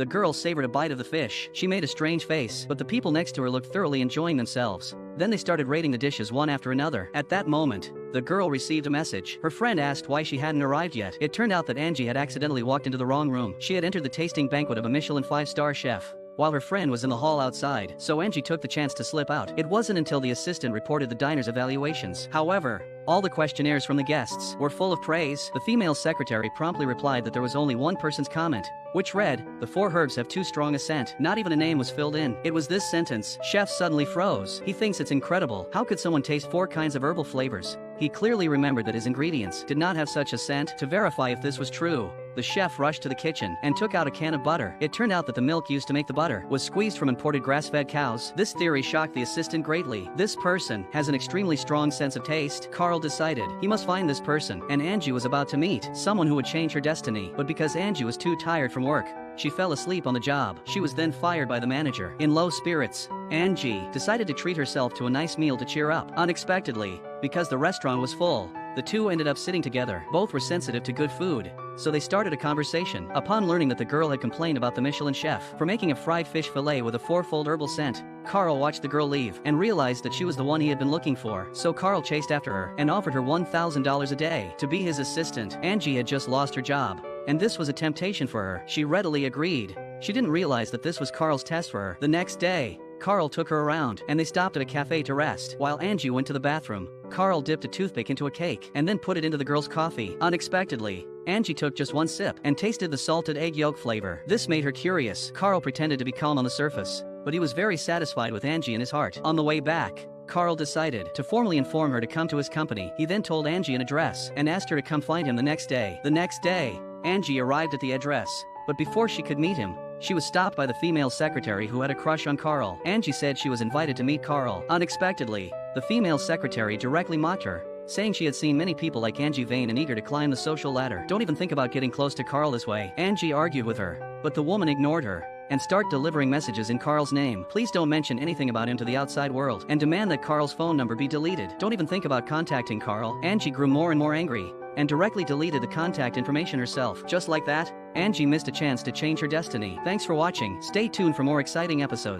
The girl savored a bite of the fish. She made a strange face, but the people next to her looked thoroughly enjoying themselves. Then they started rating the dishes one after another. At that moment, the girl received a message. Her friend asked why she hadn't arrived yet. It turned out that Angie had accidentally walked into the wrong room. She had entered the tasting banquet of a Michelin 5-star chef, while her friend was in the hall outside, so Angie took the chance to slip out. It wasn't until the assistant reported the diner's evaluations. However, all the questionnaires from the guests were full of praise. The female secretary promptly replied that there was only one person's comment, which read, "The 4 herbs have too strong a scent." Not even a name was filled in. It was this sentence. Chef suddenly froze. He thinks it's incredible. How could someone taste 4 kinds of herbal flavors? He clearly remembered that his ingredients did not have such a scent. To verify if this was true, the chef rushed to the kitchen and took out a can of butter. It turned out that the milk used to make the butter was squeezed from imported grass-fed cows. This theory shocked the assistant greatly. This person has an extremely strong sense of taste. Carl decided he must find this person, and Angie was about to meet someone who would change her destiny. But because Angie was too tired from work, she fell asleep on the job. She was then fired by the manager. In low spirits, Angie decided to treat herself to a nice meal to cheer up. Unexpectedly, because the restaurant was full, the two ended up sitting together. Both were sensitive to good food, so they started a conversation. Upon learning that the girl had complained about the Michelin chef for making a fried fish fillet with a 4-fold herbal scent, Carl watched the girl leave and realized that she was the one he had been looking for. So Carl chased after her and offered her $1,000 a day to be his assistant. Angie had just lost her job, and this was a temptation for her. She readily agreed. She didn't realize that this was Carl's test for her. The next day, Carl took her around, and they stopped at a cafe to rest. While Angie went to the bathroom, Carl dipped a toothpick into a cake and then put it into the girl's coffee. Unexpectedly, Angie took just one sip and tasted the salted egg yolk flavor. This made her curious. Carl pretended to be calm on the surface, but he was very satisfied with Angie in his heart. On the way back, Carl decided to formally inform her to come to his company. He then told Angie an address and asked her to come find him the next day. The next day, Angie arrived at the address, but before she could meet him, she was stopped by the female secretary who had a crush on Carl. Angie said she was invited to meet Carl. Unexpectedly, the female secretary directly mocked her, saying she had seen many people like Angie vain and eager to climb the social ladder. "Don't even think about getting close to Carl this way." Angie argued with her, but the woman ignored her and started delivering messages in Carl's name. "Please don't mention anything about him to the outside world," and demand that Carl's phone number be deleted. "Don't even think about contacting Carl." Angie grew more and more angry and directly deleted the contact information herself. Just like that, Angie missed a chance to change her destiny. Thanks for watching. Stay tuned for more exciting episodes.